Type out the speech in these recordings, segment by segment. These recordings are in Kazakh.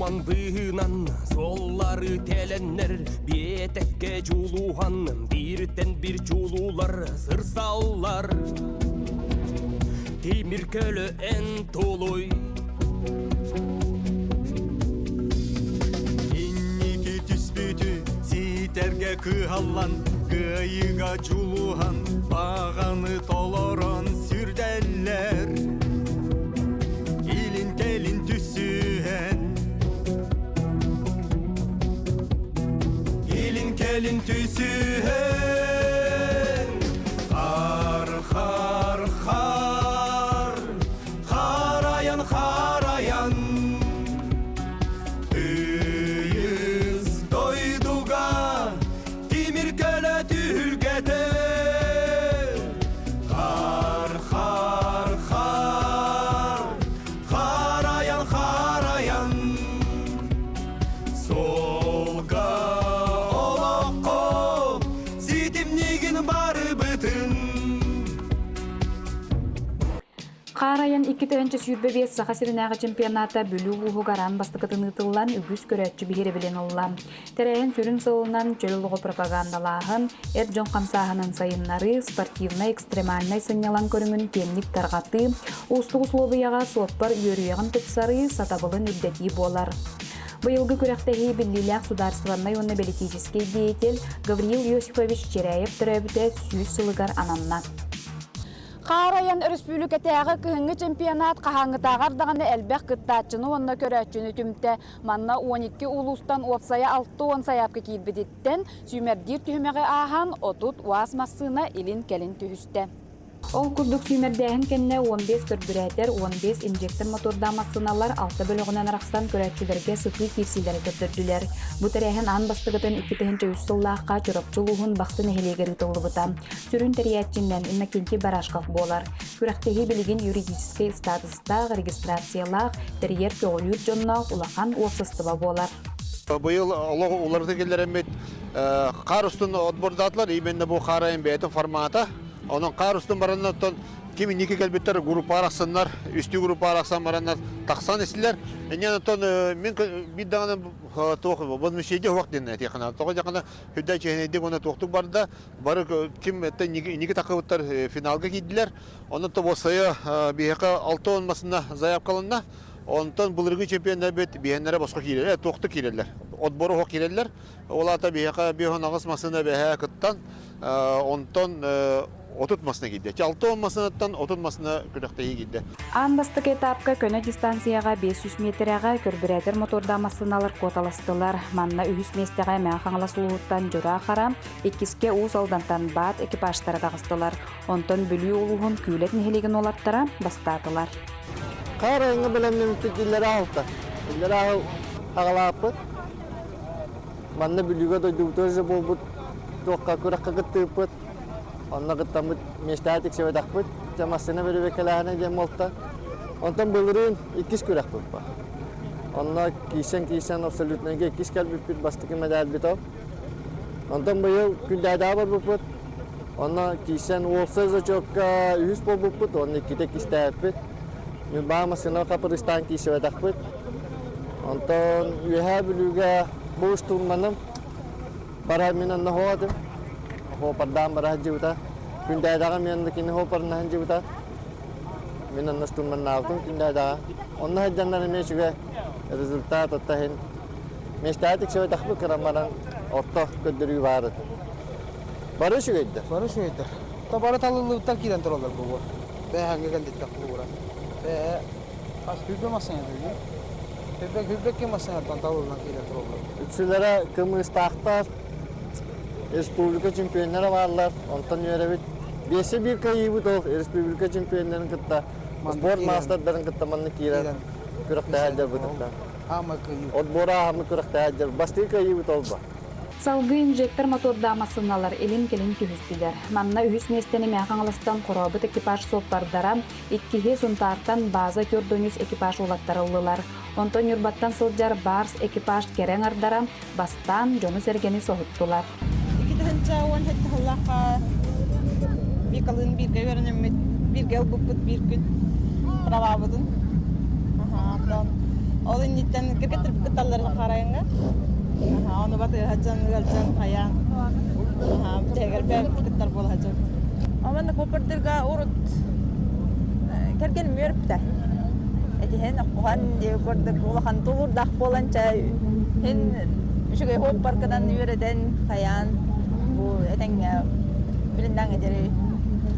Тумандыынан соллары теленнер, бетекке жулуған, бирден бир жулулар, сырсаллар. Темир көлі ән толой. Инники түспүтү, ситерге кыаллан, кыйыга жулуған, бағаны толорон сүрделлер. Илин келин түсүен, илин келин түсүен. Хар, хар, хар, хараян, хараян. Үйіз дойдуга, темир көлі түлгеде. Хар, хар, хар, хараян, хараян. Солга олоққо, ситимнигин бары бытын. Қарайын 2-тігінші сүйірбе сақасырынағы чемпионата бүлі ұғығаран бастықытын ұтылан үгіз көрәтші бігері білен олан. Тәрәйін сүрін сылынан жөліліғі пропагандалағын, әр жон қамсағының сайынлары, спортивна-экстремальнай сынялан көріңін темнік тарғаты, ұстық условияға сотпар үйеріяғын тұтсары сатабылын үрдеті болар. Бұйылғы көрәқтәгі білілік сударстваннай оны политический деятель Гавриил Йосифович Черяев түрәбіті сүйіз сылығар ананна. Қарайын республикатағы күйінгі чемпионат қағаңғытағардағаны әлбәқ қыттатчыны онына көрәтчіні түмті. Манна 12 улустан отсая 6-10 саяпқы кейбедеттен сүймердер түймеғі аған отут уаз массына илин келін түйісті. Ол күрдік сүймердәйін кәнне 15 көрбірәтер, 15 инжектор мотордамасыналар 6 бөлігінен арақсан көрәтчілерге сұқи кирсилері көрдірділер. Бұ тәрәйін ан бастығытын 2-тігінші үстіллаққа чұрапчылуғын бақсын әхелегері тұлы бұта. Сүрін тәрәйәтчінден иннакенті барашқақ болар. Күрәқтегі білген юридический статустақ, регистрациялақ, тәрейер көғілер жонна ұлақан осыстыба болар. Бұйыл оларды келдерімет қар үстін отбордатылар, именно бұл қарайын бәйті формата. Onun qarustun barandan kimi niki kelbetler grupa arasınlar, üstü grupa arasın baranlar taksan esiler. Yani ton min bir dağın toğu, bu müşteri vaktin ne yakına. Toğu yakına hüddet cehennemde ona toğtuk barda, barı kim ette niki takıvutlar finalga gittiler. Onun da bu sayı bir heka 6 olmasına zayıf kalınna. Ondan bulurgu çempiyonlar bet bihenlere başka girer, toğtuk girerler. Odboru hok girerler. Ola da bir heka bir honağız masına bir hekattan ondan otutmasına gitti. 6 olmasından otutmasına kürekteyi gitti. An bastık etapka köne distansiyaga 500 metrega körbüräter motordamasınalar kotalastılar. Manna ühüs mestega мәхаңла сулуттан жора қара, еккіске уыз алдандан бат экипажтара дағыстылар. Онтон бүлі олуғын күйлет нехелеген олаттара бастатылар. Қарайыңы білемнің үттілері алды. Үттілері ағалапы. Манна бүліге дойдуғытыржы болбыт. Тоққа көраққа қыттыпыт. Онна қыттамыт мештәтік сөйдақпыт. Жамасына бері бекеләғіне дем олта. Онтан бұлырын 2 көрәқ бұлпа. Онна кейсен абсолютнеге 2 кәлбіппіт бастықы мәдәл біт ау. Онтан бұйыл күлдәді бар бұлпыт. Онна кейсен олсыз өчөкка 100 бол бұлпыт. Онна 2 кістәппіт. Мен бағамасына қапырыстан кейсі өйдақпыт. Онтан үйәе бүліге бұғыш тұрманым. Барай мен анна хоадым. Hopardan barah juta, pindah daga mian kini hopardan juta, mian nastum menautung pindah daga. Onna jangan ini juga resultat atau hen. Mestatik saya tak berkeramaran otak kediri barat. Baru juga itu. Baru juga itu. Tapi baru tahu tak kira terlalu bagus. Behangnya kan tidak kurang. Pas hidup masanya tu. Hidup ke masanya tahu nak kira terlalu. Üçlere kemustahtar. Respublika çempiyonları varlar. Ondan yöre besi bir kayı bu da Respublika çempiyonlarının kıtta. Spor masterların kıtta manlı kiran. Kurak dahajar bu da. Ama kayı. Odbora hamı kurak dahajar. Basti kayı bu da olba. Salgı injektor motordamasınalar elin kelin tühüstüler. Manna ühüs mesteni мәхаңлыстан qorabıt ekipaj sopardara, ikkihe suntartan baza kördönüs ekipaj olattarıldılar. Onton yurbattan sıljar bars ekipaj kereng ardara, bastan jonu sergeni sohuttular. Cawan hette hallaka bir kalın bir görenemet bir gel buput bir gün pravabudun. Aha, dan. Olin життен киркетер кыталлар карайынга. Оны батыр хаджан галжан каян. Битегер бер кыттар бол хаджан. Аманда попырдырга урут керген мөрптә. Эден аккан ди көрдүк улахан тулур дак боланча хен шугай хоп паркадан йөрөдөн каян. Бу этең билиндәң эдери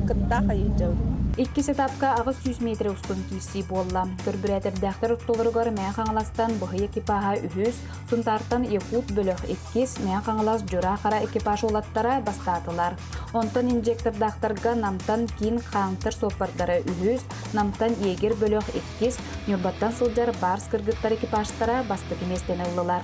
кытта кайыжау. Иккис этапка агыс 100 метр устун киси болла. Көрбүрәтер дәхтер толоргор мән хаңластан быһы экипажа үһүс, сунтартан Якут бөлөх иккис мән хаңлас жора кара экипаж олаттара бастатылар. Онтон инжектор дахтарга намтан кин хаңтыр сопардары үһүс, намтан егер бөлөх иккис, нөбаттан сылжар барс кыргыттар экипажтара басты кеместен ыллылар.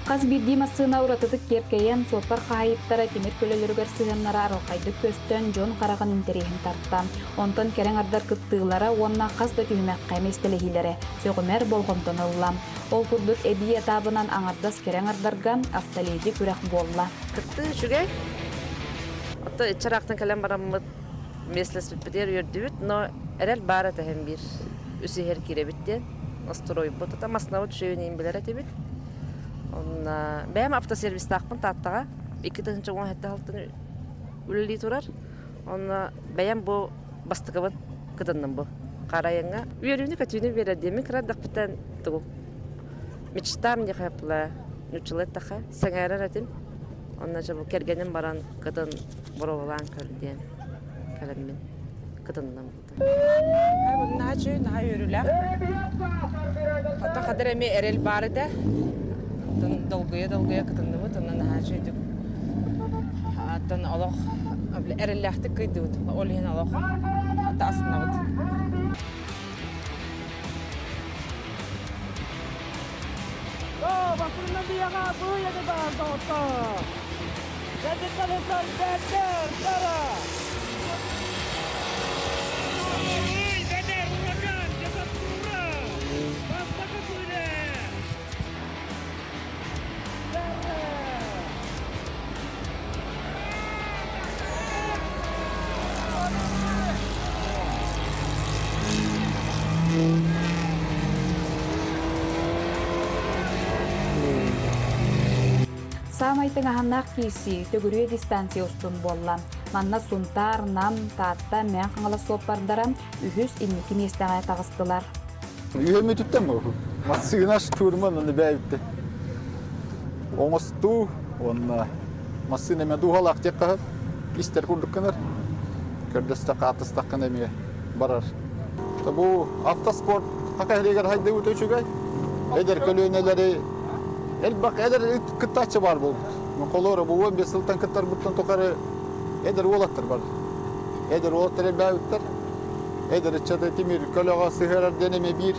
Каз бирди массына уратытык кепкейен сопар хайыптара темир көлөлөргөр сыгыннара аралкайды көстөн жон караган интерехин тартта. Онтон керең ардар кыттыылара онна каз да түймәккә местелехилере сөгөмер болгондон ылла. Ол курдук эби этабынан аңардас керең ардарга автоледи күрәк болла. Кытты шугай. Ото чарактан калам бараммыт местес битер йөрдүбүт, но эрел бара тахем бир. Үсү хер киребиттен, настрой бот та маснавы төшөйүн билер этебит. Онна бәм автосервис тақпын таттага 2-16 алтын үлли турар. Онна бәм бу бастыгыбын кытынным бу. Карайыңга үйрөнү көтүнү бердеми крадак битен тугу. Мечтам не хапла, нучылет таха, саңарар атым. Онна жабу кергенем баран кытын боровалан көрден. Калеммен кытынным. Бу начы на йөрүләр. Ата кадер эме эрел барыда. Долгая кытынды бут, онан хажыдык. Аттан алох эрелләхте кыйды бут. Ол ен алох ата асына бут. Bakırından bir yana bu yana da orta. Dedikten insan beder, dara. Beder, uragan, cepat kura. Bastaka böyle. Самайтың ағаннақ кейсі төгірі дистанция ұстын болла. Манна сунтар, нам, татта, мән қаңылы сопардара үхіс иннекі местеға тағыстылар. Үйелме түттен бұл. Масығынаш турман оны бәйіпті. Оңысту, оны масығын әме дұғалақ тек қағып, істер күрдік кінір. Көрдістақ, атыстақ кін әме барар. Бұл автоспорт қақайлегер хайды өте үшігай. Әдер көлөнелері Elbak eder kıttaçı var bu. Kolora bu 15 yıldan kıttar buttan tokarı eder olattır var. Eder olattır elbağıttır. Eder içeride timir kolağa sığırar deneme bir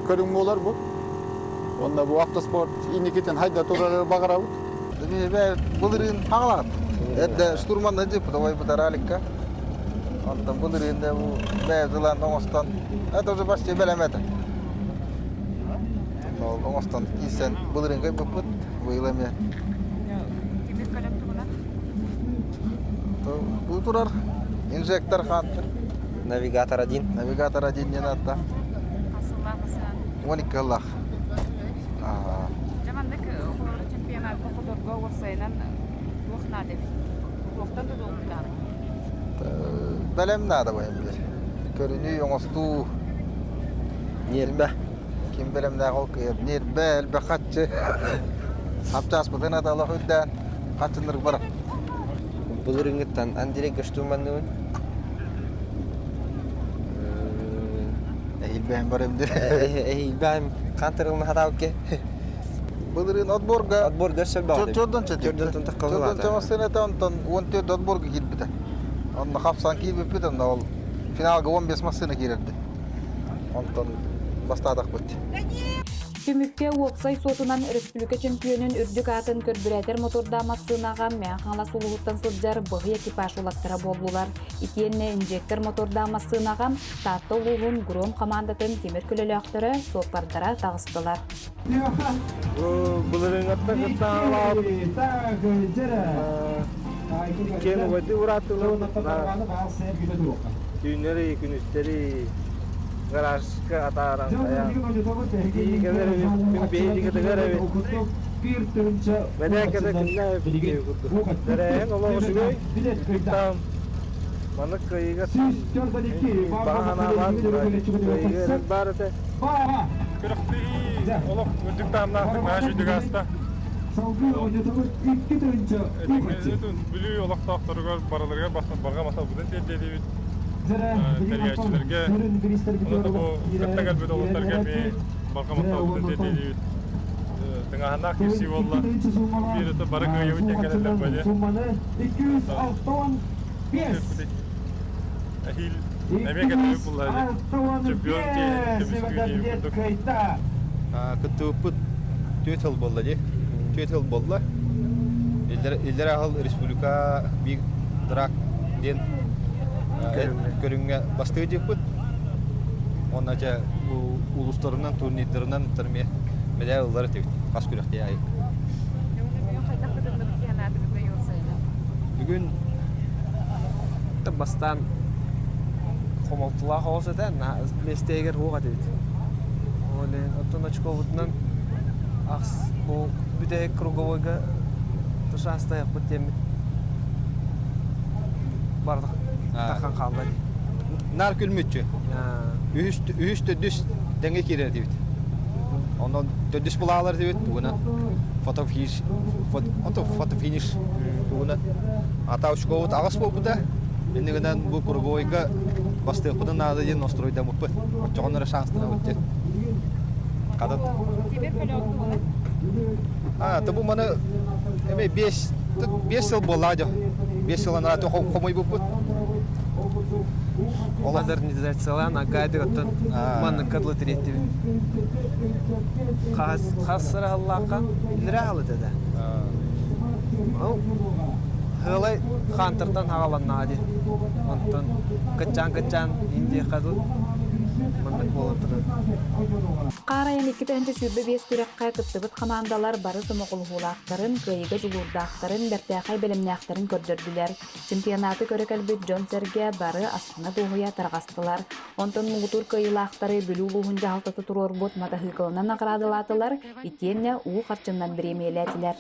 körüm olar bu. Onda bu avtosport inikiten hayda torar bağıra bu. Ben bulurun ağlar. Edde sturman da cep davay bu taralika. Ondan bulurun da bu beyazılan oğustan. Ete başça belemedi. Oğustan isen bulurun kay buput bu ilame. Темир көлөм тугунан Bu turar injektör hattır. Навигатор один. Навигатор один не надо. асыллабысан. 12 Allah. Жамандык окулары чемпионат кокудорго орсайынан уохна деп. Уохтан да долгудар. Belem nada bu emir. Körünü oğustu. Нербе. Kim belem ne kol kıyır. Nirbel be kaççı. Hapças bu tane de Allah hüdden. Kaçındır bırak. Бұл рынгыттан андирек гыштуманныбын. Ehil behem var emdir. Бәм қантырылны хатауке. Bulurun отборга. Отбор көрсөл бағды. Çordan çetik. Çordan taqqa Çordan болады. çamasına da ondan 14 отборга girdi. Onda kapsan girip bir de ol. Finalga 15 masına girdi. Ondan bastadak bitti. Түмүкке Уоксай сотунан республика чемпионын үрдүк атын көрбүрәтер мотордамасынаға мән қаңла сулуғыттан сылджар бұғы экипаж олаттыра болулар. Итиенне инжектор мотордамасынаға татты ұлығын гром командатын темір көлелі ақтыры сопардара тағыстылар. Bulurun atta kıtan alab. Ken vadi uratılır. Düğünleri, günüstleri garajga ataran kayan. Di kadar bir beyi kadar evet. Bana kadar killa bir kutu. Dere Allah şuray. Tam mana kayıga bahana var. Kayıga barate. Kırıktı olak ödük tamamladık maaşı hasta. Bilüy olak taqtarıga baralarga barga masa budan dedi. Teriyatçılarga onu da bu katta galbede olaklarga bir barga masa budan dedi. Tengahanda kisi valla bir de barga yavut tekeller böyle. 265. Ahil neme getirip bunları. Çempiyon diye Кытыппыт төт жыл болду же. 4 жыл болду. Элдер ахыл республика бир драк ден көрүнгө бастыы жеппит. Онача улустарынан турнирлеринен терме медалдар тек кас күрөктө ай. Бүгүн Бастан комолтула olsa da mesteger hoga dedi. Olen oton очковутнан aks bu büte krugovoga тушаста yapıp temit. Bardak takan kaldı. нар күлмүтчү. Үһүс төдүс деңге кирер дебит. Онон төдүс булалар дебит. Буна фото финиш. Буна атаушковут агас болбуда. Эндигенен бу круговойга бастыпыдан надо ден настройда муппы. Чогонора шанстына өттү. Кадат. Тебе полет болот. Табу мана эме 5 жыл болду. 5 жылдан аты комой болуп. Модернизациялан агайды оттон манны кадлы тиретти. Касыра аллака илре алы деди. Хылай хантырдан хагаланнады. Онтон кычан инде кадыл мандык болуп турат. Қарайын 2-нче сүрбе 5 күрәккә кыттыбыт командалар бары сымыкылгулактарын, кыйга жугурдактарын, бертәхай белемнәктарын көрдөрдүләр. Чемпионаты көрәкәлбит Джонсерге бары астына тугыя таргастылар. Онтон мугутур кыйлактары бүлү булгунча алтыты турор бот матахыкылынан акырадылатылар. Итенне уу карчындан биремеләтиләр.